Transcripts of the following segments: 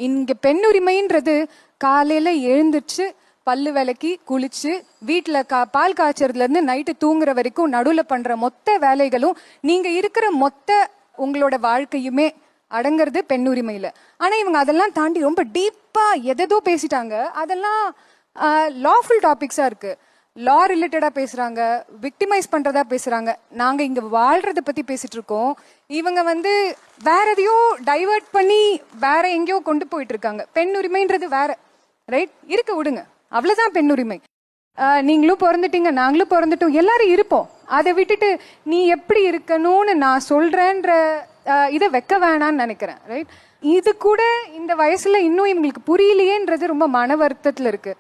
இங்க பெண் உரிமைன்றது காலையில எழுந்துச்சு பல்லு விளக்கி குளிச்சு வீட்டுல பால் காய்ச்சறதுல இருந்து நைட்டு தூங்குற வரைக்கும் நடுவுல பண்ற மொத்த வேலைகளும் நீங்க இருக்கிற மொத்த உங்களோட வாழ்க்கையுமே அடங்குறது பெண் உரிமையில. ஆனா இவங்க அதெல்லாம் தாண்டி ரொம்ப டீப்பா எதோ பேசிட்டாங்க. அதெல்லாம் லாஃபுல் டாபிக்ஸா இருக்கு. லா ரிலேட்டடா பேசுறாங்க, விக்டிமைஸ் பண்றதா பேசுறாங்க. நாங்க இங்க வாழ்றத பத்தி பேசிட்டு இருக்கோம். இவங்க வேற எதையோ டைவர்ட் பண்ணி வேற எங்கேயோ கொண்டு போயிட்டு இருக்காங்க. பெண் உரிமைன்றது வேற, ரைட்? இருக்க விடுங்க, அவ்வளவுதான் பெண் உரிமை. நீங்களும் பிறந்துட்டீங்க, நாங்களும் பிறந்துட்டோம், எல்லாரும் இருப்போம். அதை விட்டுட்டு நீ எப்படி இருக்கணும்னு நான் சொல்றேன்ற இதை வைக்க வேணான்னு நினைக்கிறேன், ரைட்? இது கூட இந்த வயசுல இன்னும் இவங்களுக்கு புரியலையேன்றது ரொம்ப மன வருத்தத்துல இருக்கு.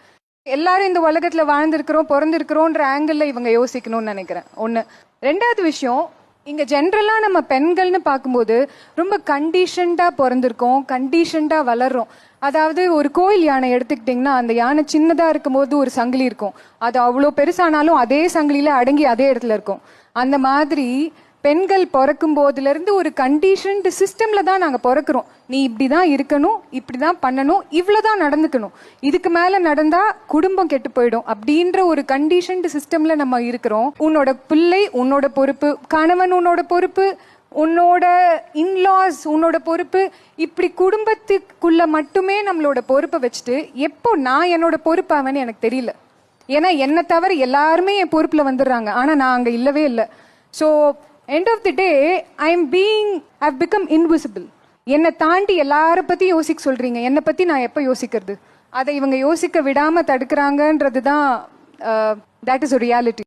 எல்லாரும் இந்த உலகத்துல வாழ்ந்திருக்கிறோம், பிறந்திருக்கிறோன்ற ஆங்கிள் இவங்க யோசிக்கணும்னு நினைக்கிறேன். ஒண்ணு. ரெண்டாவது விஷயம், இங்க ஜென்ரலா நம்ம பெண்கள்னு பார்க்கும்போது ரொம்ப கண்டிஷன்டா பிறந்திருக்கோம், கண்டிஷன்டா வளர்றோம். அதாவது ஒரு கோயில் யானை எடுத்துக்கிட்டிங்கன்னா அந்த யானை சின்னதா இருக்கும் போது ஒரு சங்கிலி இருக்கும், அது அவ்வளோ பெருசானாலும் அதே சங்கிலியில அடங்கி அதே இடத்துல இருக்கும். அந்த மாதிரி பெண்கள் பிறக்கும் போதுல இருந்து ஒரு கண்டிஷன்டு சிஸ்டம்ல தான் நாங்க பிறக்கிறோம். நீ இப்படிதான் இருக்கணும், இப்படிதான் பண்ணணும், இவ்வளவுதான் நடந்துக்கணும், இதுக்கு மேல நடந்தா குடும்பம் கெட்டு போயிடும் அப்படின்ற ஒரு கண்டிஷன்டு சிஸ்டம்ல நம்ம இருக்கிறோம். உன்னோட பிள்ளை உன்னோட பொறுப்பு, கணவன் உன்னோட பொறுப்பு, உன்னோட இன்லாஸ் உன்னோட பொறுப்பு, இப்படி குடும்பத்துக்குள்ள மட்டுமே நம்மளோட பொறுப்பை வச்சுட்டு எப்போ நான் என்னோட பொறுப்பு அவன்னு எனக்கு தெரியல. ஏன்னா என்னை தவிர எல்லாருமே என் பொறுப்புல வந்துடுறாங்க, ஆனா நான் அங்க இல்லவே இல்லை. So end of the day I've become invisible. என்னை தாண்டி எல்லார பத்தி யோசிக்க சொல்றீங்க, என்னை பத்தி நான் எப்ப யோசிக்கிறது? அதை இவங்க யோசிக்க விடாம தடுக்கிறாங்கன்றது தான் that is a reality.